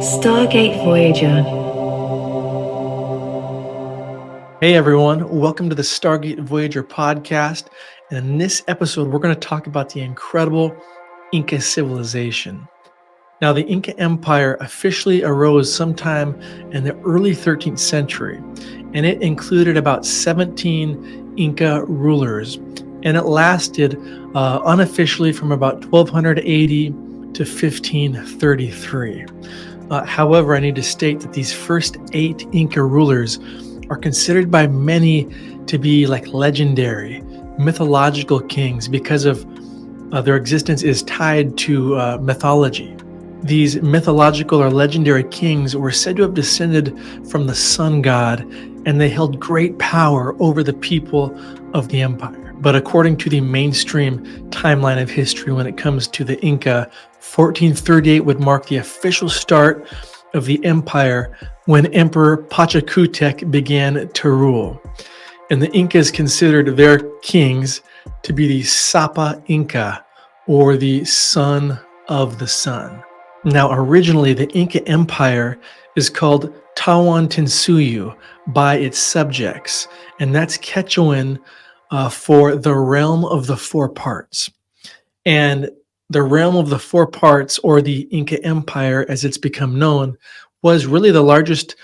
Stargate Voyager. Hey everyone, welcome to the Stargate Voyager podcast. And in this episode, we're going to talk about the incredible Inca civilization. Now, the Inca Empire officially arose sometime in the early 13th century, and it included about 17 Inca rulers, and it lasted unofficially from about 1280 to 1533. However, I need to state that these first 8 Inca rulers are considered by many to be like legendary, mythological kings because of their existence is tied to mythology. These mythological or legendary kings were said to have descended from the sun god, and they held great power over the people of the empire. But according to the mainstream timeline of history when it comes to the Inca, 1438 would mark the official start of the empire when Emperor Pachacutec began to rule. And the Incas considered their kings to be the Sapa Inca, or the son of the sun. Now, originally, the Inca Empire is called Tawantinsuyu by its subjects, and that's Quechuan for the realm of the four parts. And the realm of the four parts, or the Inca Empire as it's become known, was really the largest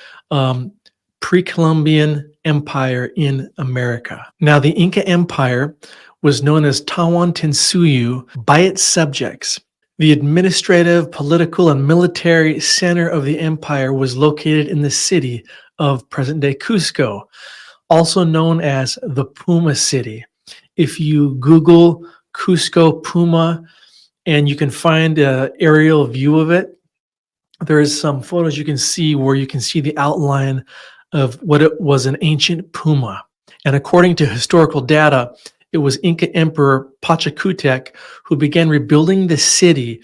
pre-Columbian empire in America. Now, the Inca Empire was known as Tawantinsuyu by its subjects. The administrative, political, and military center of the empire was located in the city of present-day Cusco, also known as the Puma City. If you Google Cusco Puma, and you can find an aerial view of it, there is some photos you can see where you can see the outline of what it was, an ancient puma. And according to historical data, it was Inca Emperor Pachacutec who began rebuilding the city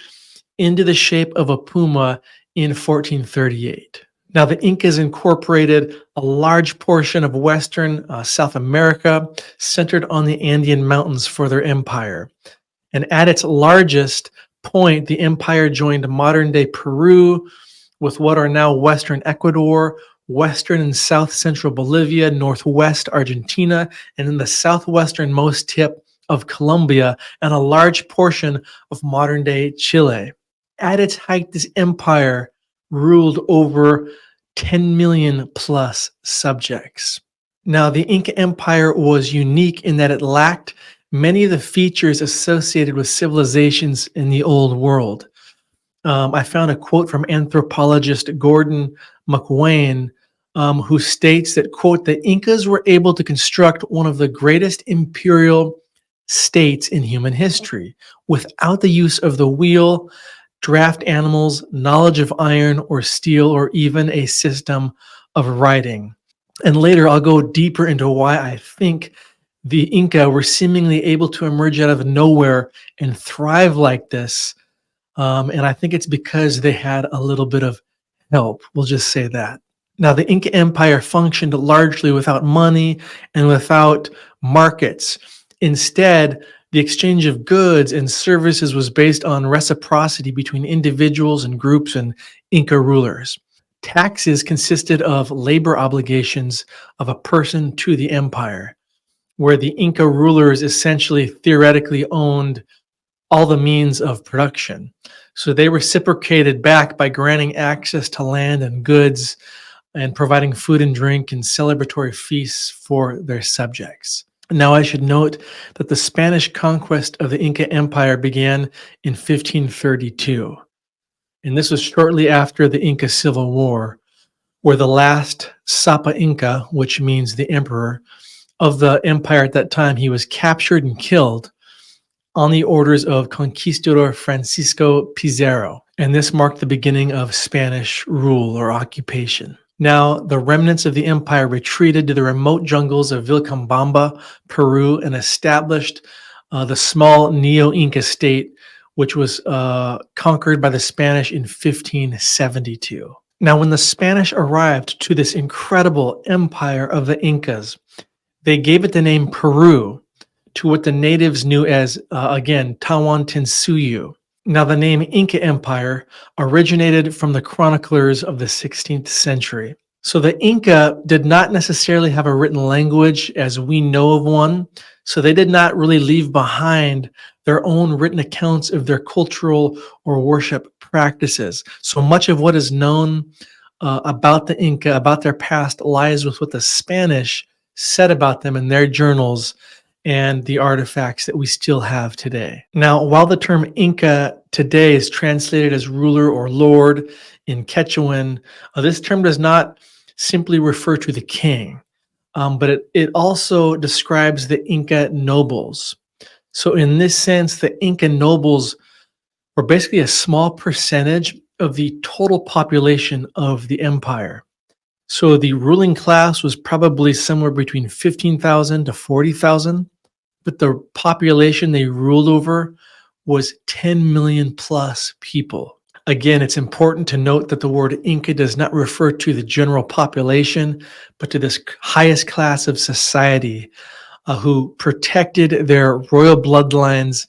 into the shape of a puma in 1438. Now, the Incas incorporated a large portion of Western South America, centered on the Andean Mountains for their empire. And at its largest point, the empire joined modern-day Peru with what are now Western Ecuador, Western and South Central Bolivia, Northwest Argentina, and in the southwesternmost tip of Colombia, and a large portion of modern-day Chile. At its height, this empire ruled over 10 million plus subjects. Now, the Inca Empire was unique in that it lacked many of the features associated with civilizations in the old world. I found a quote from anthropologist Gordon McWane, who states that, quote, "The Incas were able to construct one of the greatest imperial states in human history without the use of the wheel, draft animals, knowledge of iron or steel, or even a system of writing." And later I'll go deeper into why I think the Inca were seemingly able to emerge out of nowhere and thrive like this. And I think it's because they had a little bit of help. We'll just say that. Now, the Inca Empire functioned largely without money and without markets. Instead, the exchange of goods and services was based on reciprocity between individuals and groups and Inca rulers. Taxes consisted of labor obligations of a person to the empire, where the Inca rulers essentially theoretically owned all the means of production. So they reciprocated back by granting access to land and goods and providing food and drink and celebratory feasts for their subjects. Now, I should note that the Spanish conquest of the Inca Empire began in 1532. And this was shortly after the Inca Civil War, where the last Sapa Inca, which means the emperor of the empire at that time, he was captured and killed on the orders of Conquistador Francisco Pizarro. And this marked the beginning of Spanish rule or occupation. Now, the remnants of the empire retreated to the remote jungles of Vilcabamba, Peru, and established the small Neo-Inca state, which was conquered by the Spanish in 1572. Now, when the Spanish arrived to this incredible empire of the Incas, they gave it the name Peru, to what the natives knew as, again, Tawantinsuyu. Now, the name Inca Empire originated from the chroniclers of the 16th century. So the Inca did not necessarily have a written language as we know of one. So they did not really leave behind their own written accounts of their cultural or worship practices. So much of what is known about the Inca, about their past, lies with what the Spanish said about them in their journals and the artifacts that we still have today. Now, while the term Inca today is translated as ruler or lord in Quechuan, this term does not simply refer to the king, but it also describes the Inca nobles. So, in this sense, the Inca nobles were basically a small percentage of the total population of the empire. So, the ruling class was probably somewhere between 15,000 to 40,000, but the population they ruled over was 10 million plus people. Again, it's important to note that the word Inca does not refer to the general population, but to this highest class of society who protected their royal bloodlines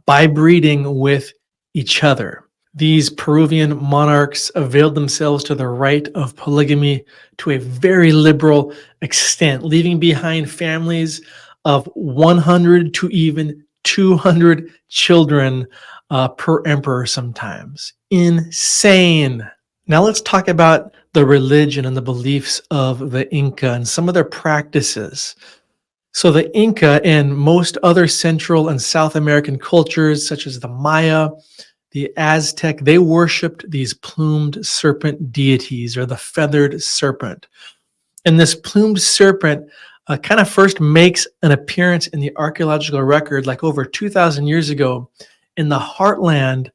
by breeding with each other. These Peruvian monarchs availed themselves to the right of polygamy to a very liberal extent, leaving behind families of 100 to even 200 children per emperor sometimes. Insane. Now let's talk about the religion and the beliefs of the Inca and some of their practices. So the Inca and most other Central and South American cultures, such as the Maya, the Aztec, they worshipped these plumed serpent deities, or the feathered serpent. And this plumed serpent kind of first makes an appearance in the archaeological record like over 2,000 years ago in the heartland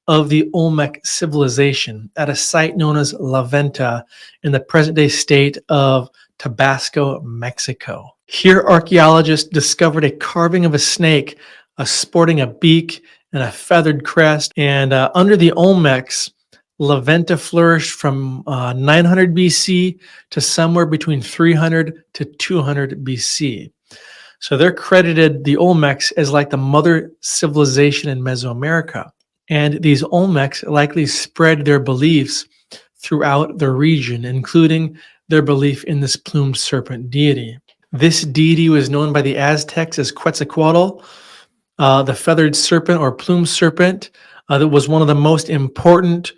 of the Olmec civilization at a site known as La Venta in the present-day state of Tabasco, Mexico. Here, archaeologists discovered a carving of a snake sporting a beak and a feathered crest. And under the Olmecs, La Venta flourished from 900 BC to somewhere between 300 to 200 BC. So they're credited, the Olmecs, as like the mother civilization in Mesoamerica. And these Olmecs likely spread their beliefs throughout the region, including their belief in this plumed serpent deity. This deity was known by the Aztecs as Quetzalcoatl, the feathered serpent or plumed serpent. That was one of the most important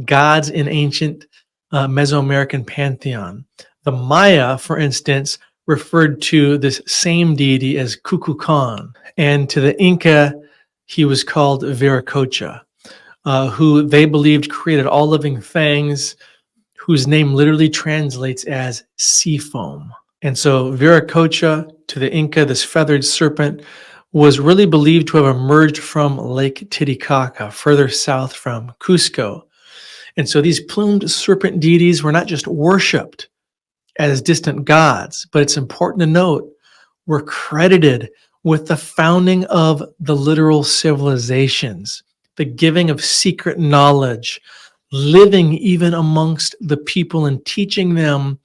gods in ancient Mesoamerican pantheon. The Maya, for instance, referred to this same deity as Kukulkan, and to the Inca, he was called Viracocha, who they believed created all living things, whose name literally translates as sea foam. And so Viracocha, to the Inca, this feathered serpent, was really believed to have emerged from Lake Titicaca, further south from Cusco. And so these plumed serpent deities were not just worshipped as distant gods, but it's important to note, were credited with the founding of the literal civilizations, the giving of secret knowledge, living even amongst the people and teaching them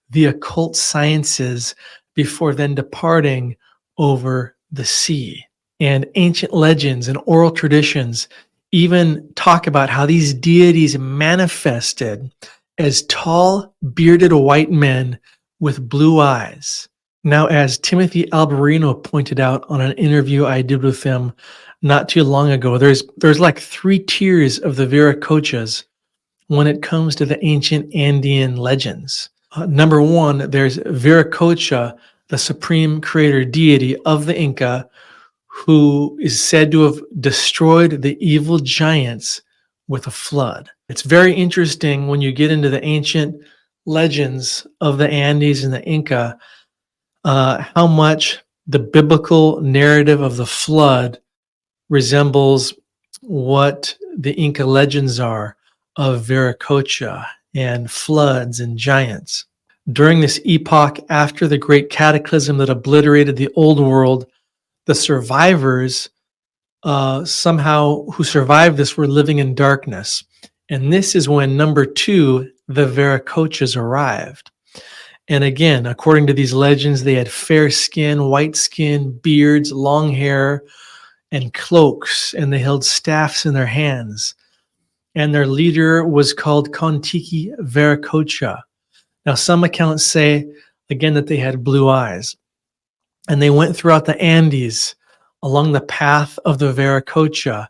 the occult sciences before then departing over the sea. And ancient legends and oral traditions even talk about how these deities manifested as tall, bearded white men with blue eyes. Now, as Timothy Alberino pointed out on an interview I did with him not too long ago, there's like 3 tiers of the Viracochas when it comes to the ancient Andean legends. Number 1, there's Viracocha, the supreme creator deity of the Inca, who is said to have destroyed the evil giants with a flood. It's very interesting when you get into the ancient legends of the Andes and the Inca, how much the biblical narrative of the flood resembles what the Inca legends are of Viracocha and floods and giants. During this epoch after the great cataclysm that obliterated the old world, the survivors somehow who survived this were living in darkness. And this is when number 2, the Viracochas arrived. And again, according to these legends, they had fair skin, white skin, beards, long hair, and cloaks, and they held staffs in their hands. And their leader was called Kontiki Viracocha. Now, some accounts say, again, that they had blue eyes. And they went throughout the Andes along the path of the Viracocha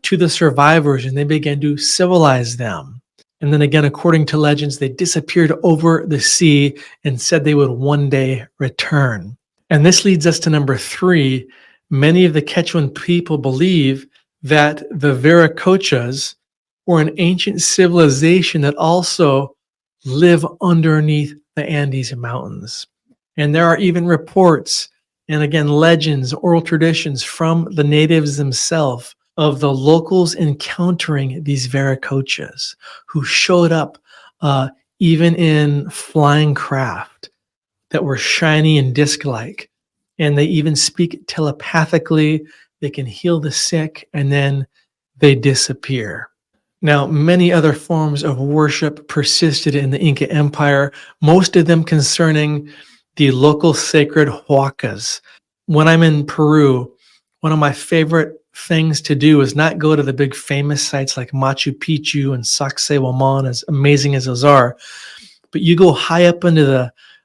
to the survivors, and they began to civilize them. And then again, according to legends, they disappeared over the sea and said they would one day return. And this leads us to number 3. Many of the Quechuan people believe that the Viracochas were an ancient civilization that also live underneath the Andes Mountains. And there are even reports, and again, legends, oral traditions from the natives themselves of the locals encountering these Viracochas who showed up even in flying craft that were shiny and disc-like. And they even speak telepathically. They can heal the sick, and then they disappear. Now, many other forms of worship persisted in the Inca Empire, most of them concerning the local sacred huacas. When I'm in Peru, one of my favorite things to do is not go to the big famous sites like Machu Picchu and Sacsayhuaman, as amazing as those are, but you go high up into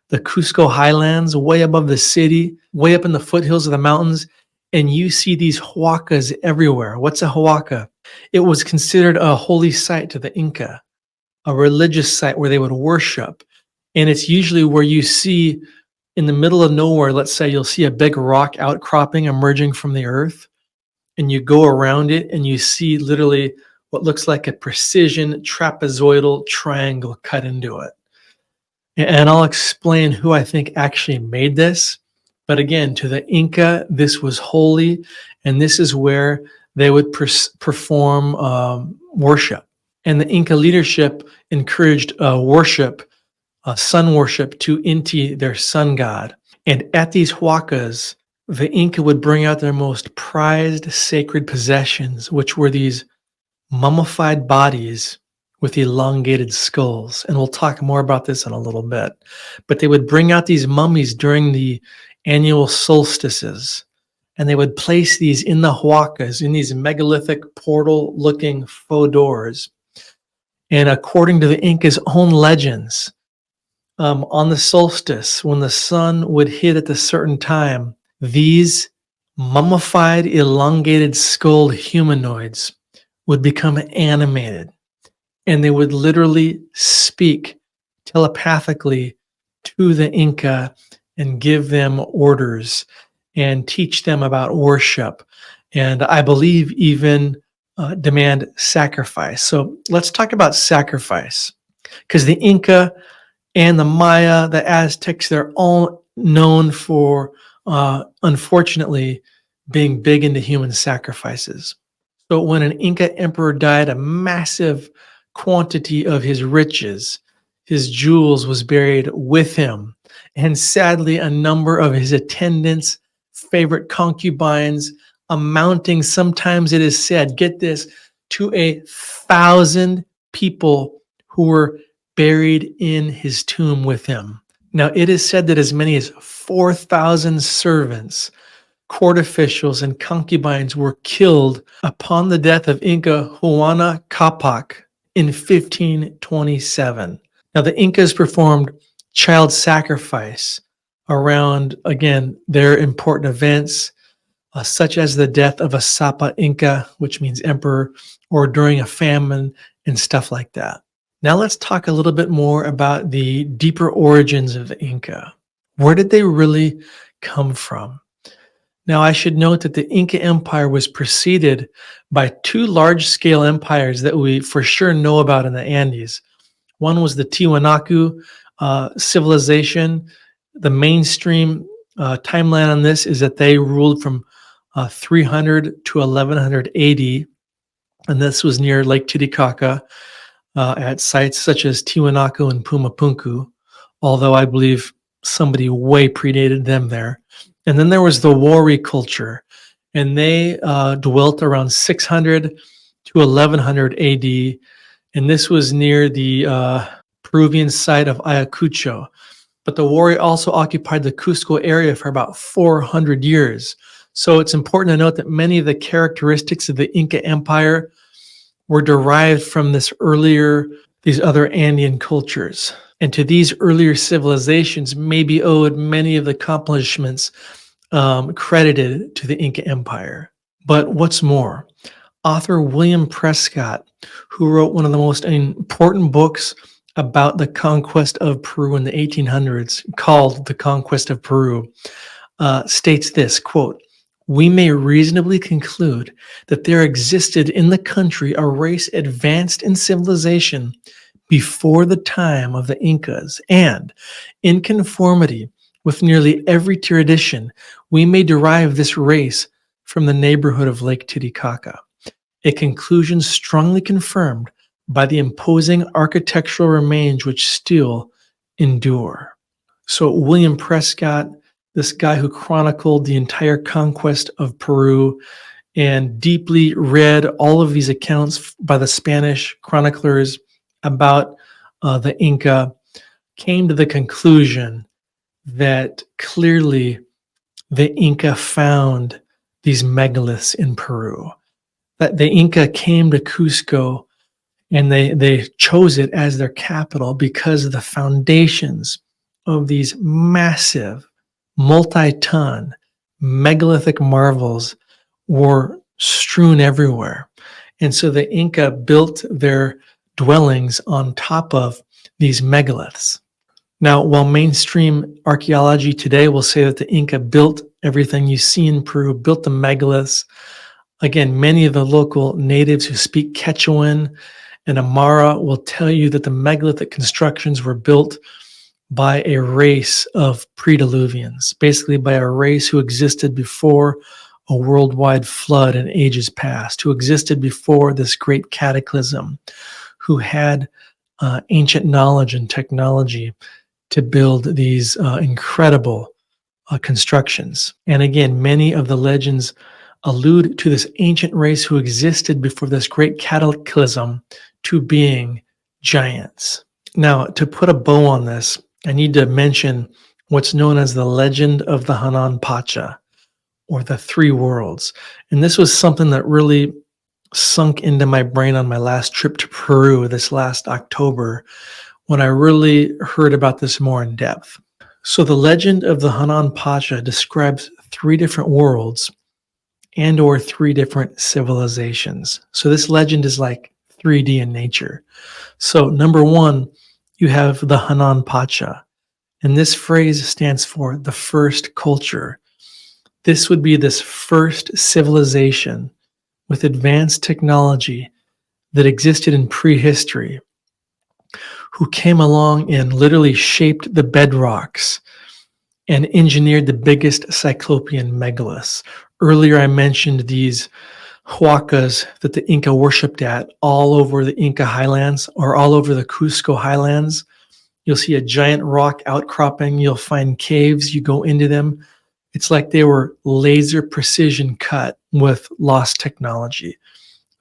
the Cusco highlands, way above the city, way up in the foothills of the mountains, and you see these huacas everywhere. What's a huaca? It was considered a holy site to the Inca, a religious site where they would worship. And it's usually where you see in the middle of nowhere, let's say you'll see a big rock outcropping emerging from the earth, and you go around it and you see literally what looks like a precision trapezoidal triangle cut into it. And I'll explain who I think actually made this. But again, to the Inca, this was holy, and this is where they would perform worship. And the Inca leadership encouraged worship, sun worship, to Inti, their sun god. And at these huacas, the Inca would bring out their most prized sacred possessions, which were these mummified bodies with elongated skulls. And we'll talk more about this in a little bit. But they would bring out these mummies during the annual solstices, and they would place these in the huacas, in these megalithic portal-looking faux doors. And according to the Inca's own legends, on the solstice, when the sun would hit at a certain time, these mummified, elongated skulled humanoids would become animated, and they would literally speak telepathically to the Inca and give them orders and teach them about worship, and I believe even demand sacrifice. So let's talk about sacrifice, because the Inca and the Maya, the Aztecs, they're all known for, unfortunately, being big into human sacrifices. So when an Inca emperor died, a massive quantity of his riches, his jewels, was buried with him. And sadly, a number of his attendants, favorite concubines, amounting, sometimes it is said, get this, to 1,000 people who were buried in his tomb with him. Now, it is said that as many as 4,000 servants, court officials, and concubines were killed upon the death of Inca Huayna Capac in 1527. Now, the Incas performed child sacrifice around, again, their important events, such as the death of a Sapa Inca, which means emperor, or during a famine and stuff like that. Now let's talk a little bit more about the deeper origins of the Inca. Where did they really come from? Now, I should note that the Inca Empire was preceded by 2 large-scale empires that we for sure know about in the Andes. One was the Tiwanaku civilization. The mainstream timeline on this is that they ruled from 300 to 1100 AD, and this was near Lake Titicaca at sites such as Tiwanaku and Pumapunku, although I believe somebody way predated them there. And then there was the Wari culture, and they dwelt around 600 to 1100 AD, and this was near the Peruvian site of Ayacucho. But the Wari also occupied the Cusco area for about 400 years. So it's important to note that many of the characteristics of the Inca Empire were derived from these other Andean cultures. And to these earlier civilizations may be owed many of the accomplishments credited to the Inca Empire. But what's more, author William Prescott, who wrote one of the most important books about the conquest of Peru in the 1800s, called The Conquest of Peru, states this, quote, "We may reasonably conclude that there existed in the country a race advanced in civilization before the time of the Incas, and in conformity with nearly every tradition, we may derive this race from the neighborhood of Lake Titicaca, a conclusion strongly confirmed by the imposing architectural remains which still endure." So William Prescott, this guy who chronicled the entire conquest of Peru and deeply read all of these accounts by the Spanish chroniclers about the Inca, came to the conclusion that clearly the Inca found these megaliths in Peru, that the Inca came to Cusco and they chose it as their capital because of the foundations of these massive, multi-ton, megalithic marvels were strewn everywhere. And so the Inca built their dwellings on top of these megaliths. Now, while mainstream archaeology today will say that the Inca built everything you see in Peru, built the megaliths, again, many of the local natives who speak Quechuan and Amara will tell you that the megalithic constructions were built by a race of pre-Diluvians, basically by a race who existed before a worldwide flood in ages past, who existed before this great cataclysm, who had ancient knowledge and technology to build these incredible constructions. And again, many of the legends allude to this ancient race who existed before this great cataclysm to being giants. Now, to put a bow on this, I need to mention what's known as the legend of the Hanan Pacha, or the three worlds. And this was something that really sunk into my brain on my last trip to Peru this last October, when I really heard about this more in depth. So the legend of the Hanan Pacha describes three different worlds and or three different civilizations. So this legend is like 3D in nature. So number one, you have the Hanan Pacha, and this phrase stands for the first culture. This would be this first civilization with advanced technology that existed in prehistory, who came along and literally shaped the bedrocks and engineered the biggest cyclopean megaliths. Earlier, I mentioned these huacas that the Inca worshipped at all over the Inca highlands or all over the Cusco highlands. You'll see a giant rock outcropping. You'll find caves. You go into them. It's like they were laser precision cut with lost technology.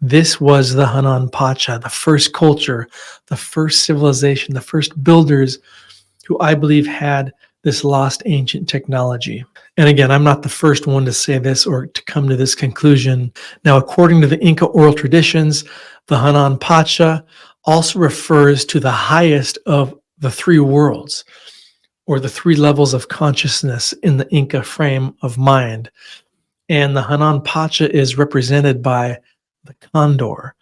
This was the Hanan Pacha, the first culture, the first civilization, the first builders who I believe had this lost ancient technology. And again, I'm not the first one to say this or to come to this conclusion. Now, according to the Inca oral traditions, the Hanan Pacha also refers to the highest of the three worlds, or the three levels of consciousness in the Inca frame of mind. And the Hanan Pacha is represented by the condor.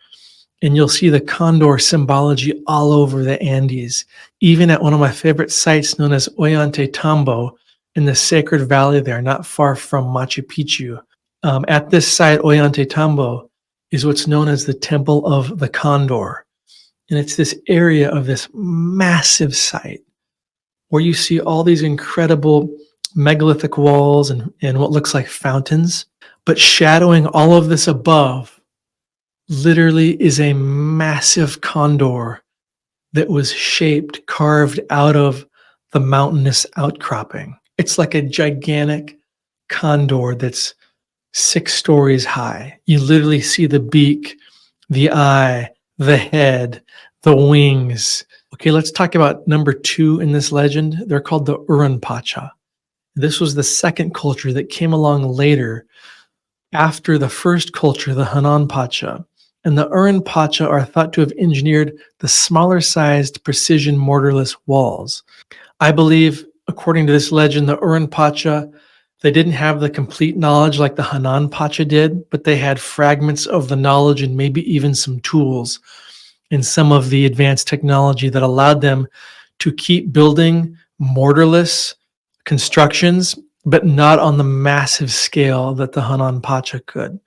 And you'll see the condor symbology all over the Andes, even at one of my favorite sites known as Ollantaytambo in the Sacred Valley there, not far from Machu Picchu. At this site, Ollantaytambo is what's known as the Temple of the Condor. And it's this area of this massive site where you see all these incredible megalithic walls and what looks like fountains. But shadowing all of this above literally is a massive condor that was shaped, carved out of the mountainous outcropping. It's like a gigantic condor that's 6 stories high. You literally see the beak, the eye, the head, the wings. Okay, let's talk about number 2 in this legend. They're called the Uran Pacha. This was the second culture that came along later after the first culture, the Hanan Pacha. And the Uran Pacha are thought to have engineered the smaller sized precision mortarless walls. I believe, according to this legend, the Uran Pacha, they didn't have the complete knowledge like the Hanan Pacha did, but they had fragments of the knowledge and maybe even some tools and some of the advanced technology that allowed them to keep building mortarless constructions, but not on the massive scale that the Hanan Pacha could.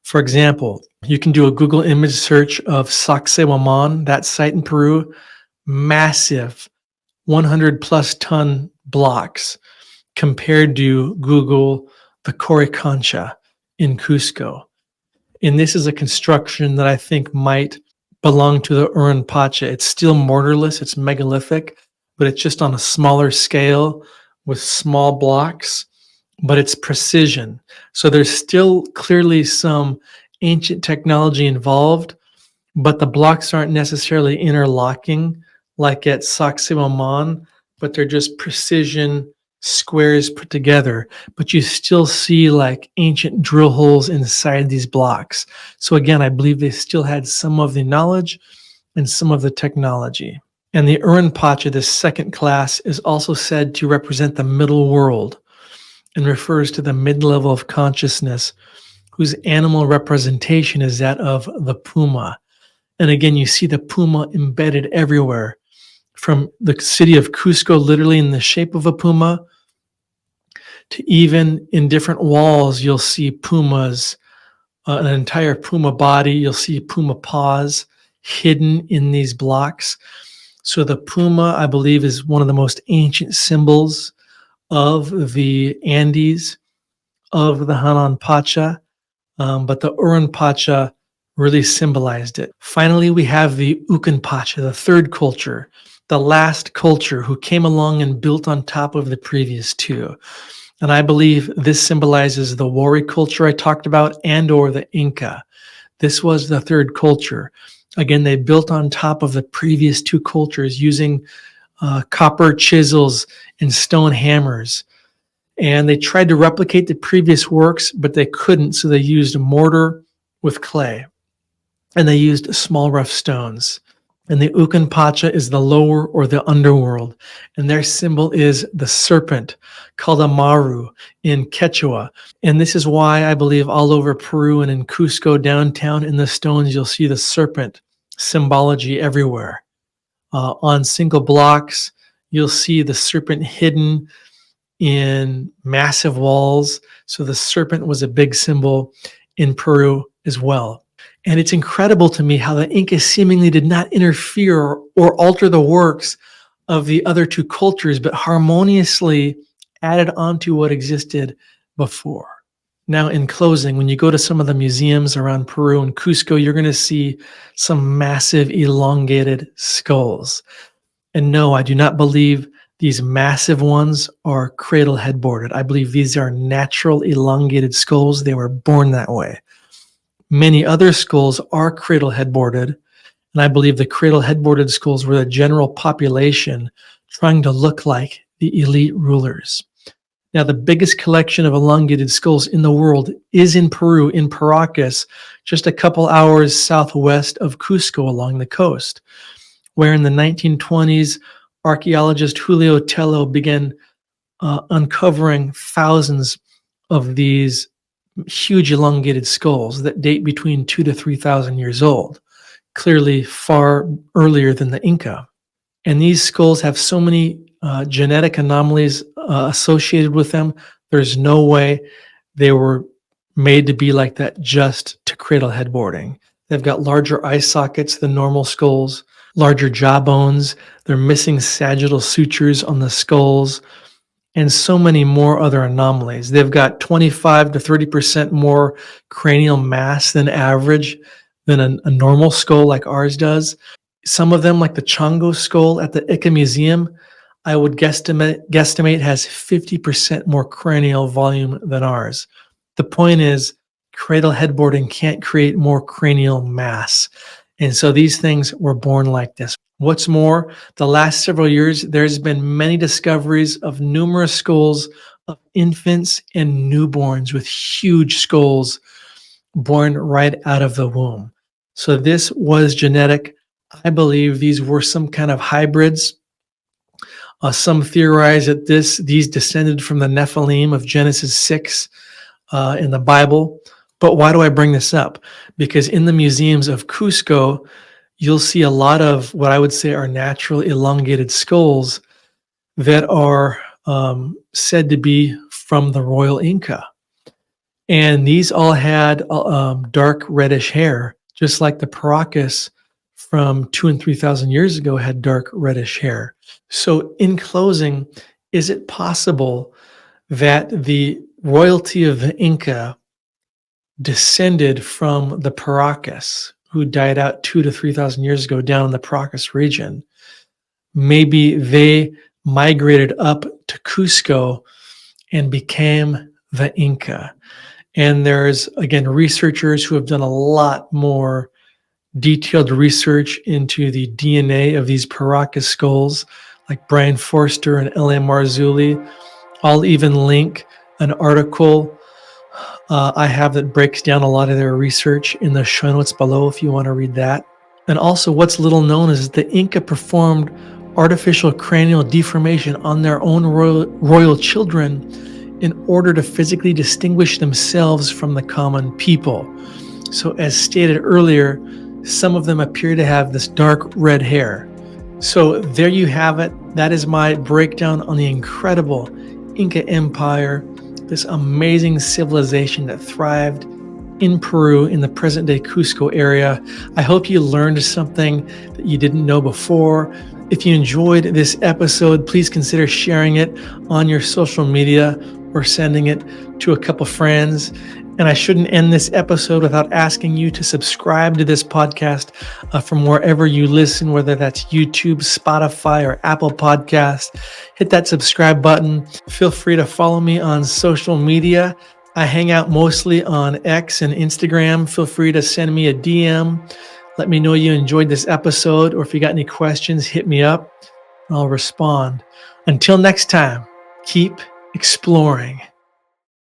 For example, you can do a Google image search of Sacsayhuaman, that site in Peru, massive 100 plus ton blocks compared to Google the Coricancha in Cusco. And this is a construction that I think might belong to the Uran Pacha. It's still mortarless, it's megalithic, but it's just on a smaller scale with small blocks, but it's precision. So there's still clearly some ancient technology involved, but the blocks aren't necessarily interlocking like at Sacsayhuaman, but they're just precision squares put together. But you still see like ancient drill holes inside these blocks. So again, I believe they still had some of the knowledge and some of the technology. And the Uran Pacha, this second class, is also said to represent the middle world and refers to the mid-level of consciousness whose animal representation is that of the puma. And again, you see the puma embedded everywhere, from the city of Cusco, literally in the shape of a puma, to even in different walls, you'll see pumas, an entire puma body. You'll see puma paws hidden in these blocks. So the puma, I believe, is one of the most ancient symbols of the Andes, of the Hanan Pacha, but the Uran Pacha really symbolized it. Finally, we have the Ucan Pacha, the third culture, the last culture who came along and built on top of the previous two. And I believe this symbolizes the Wari culture I talked about and or the Inca. This was the third culture. Again, they built on top of the previous two cultures using copper chisels and stone hammers. And they tried to replicate the previous works, but they couldn't, so they used mortar with clay. And they used small rough stones. And the Ucan Pacha is the lower or the underworld. And their symbol is the serpent, called a maru in Quechua. And this is why I believe all over Peru and in Cusco downtown in the stones, you'll see the serpent symbology everywhere. On single blocks, you'll see the serpent hidden in massive walls. So the serpent was a big symbol in Peru as well. And it's incredible to me how the Incas seemingly did not interfere or alter the works of the other two cultures, but harmoniously added on to what existed before. Now, in closing, when you go to some of the museums around Peru and Cusco, you're going to see some massive elongated skulls. And no, I do not believe these massive ones are cradle headboarded. I believe these are natural elongated skulls. They were born that way. Many other skulls are cradle headboarded, and I believe the cradle headboarded skulls were the general population trying to look like the elite rulers. Now, the biggest collection of elongated skulls in the world is in Peru, in Paracas, just a couple hours southwest of Cusco along the coast, where in the 1920s, archaeologist Julio Tello began uncovering thousands of these huge elongated skulls that date between 2,000 to 3,000 years old, clearly far earlier than the Inca. And these skulls have so many genetic anomalies associated with them. There's no way they were made to be like that just to cradle headboarding. They've got larger eye sockets than normal skulls, larger jaw bones. They're missing sagittal sutures on the skulls, and so many more other anomalies. They've got 25 to 30% more cranial mass than average than a normal skull like ours does. Some of them, like the Chongo skull at the Ica Museum, I would guesstimate has 50% more cranial volume than ours. The point is, cradle headboarding can't create more cranial mass. And so these things were born like this. What's more, the last several years, there's been many discoveries of numerous skulls of infants and newborns with huge skulls born right out of the womb. So this was genetic. I believe these were some kind of hybrids. Some theorize that these descended from the Nephilim of Genesis 6 in the Bible. But why do I bring this up? Because in the museums of Cusco, you'll see a lot of what I would say are natural elongated skulls that are said to be from the royal Inca. And these all had dark reddish hair, just like the Paracas from 2,000 and 3,000 years ago had dark reddish hair. So in closing, is it possible that the royalty of the Inca descended from the Paracas, who died out 2,000 to 3,000 years ago down in the Paracas region? Maybe they migrated up to Cusco and became the Inca. And there's, again, researchers who have done a lot more detailed research into the DNA of these Paracas skulls, like Brian Forster and L.A. Marzulli. I'll even link an article I have that breaks down a lot of their research in the show notes below if you want to read that. And also, what's little known is the Inca performed artificial cranial deformation on their own royal children in order to physically distinguish themselves from the common people. So as stated earlier, some of them appear to have this dark red hair. So there you have it. That is my breakdown on the incredible Inca Empire, this amazing civilization that thrived in Peru in the present-day Cusco area. I hope you learned something that you didn't know before. If you enjoyed this episode, please consider sharing it on your social media or sending it to a couple friends. And I shouldn't end this episode without asking you to subscribe to this podcast from wherever you listen, whether that's YouTube, Spotify, or Apple Podcasts. Hit that subscribe button. Feel free to follow me on social media. I hang out mostly on X and Instagram. Feel free to send me a DM. Let me know you enjoyed this episode, or if you got any questions, hit me up. I'll respond. Until next time, keep exploring.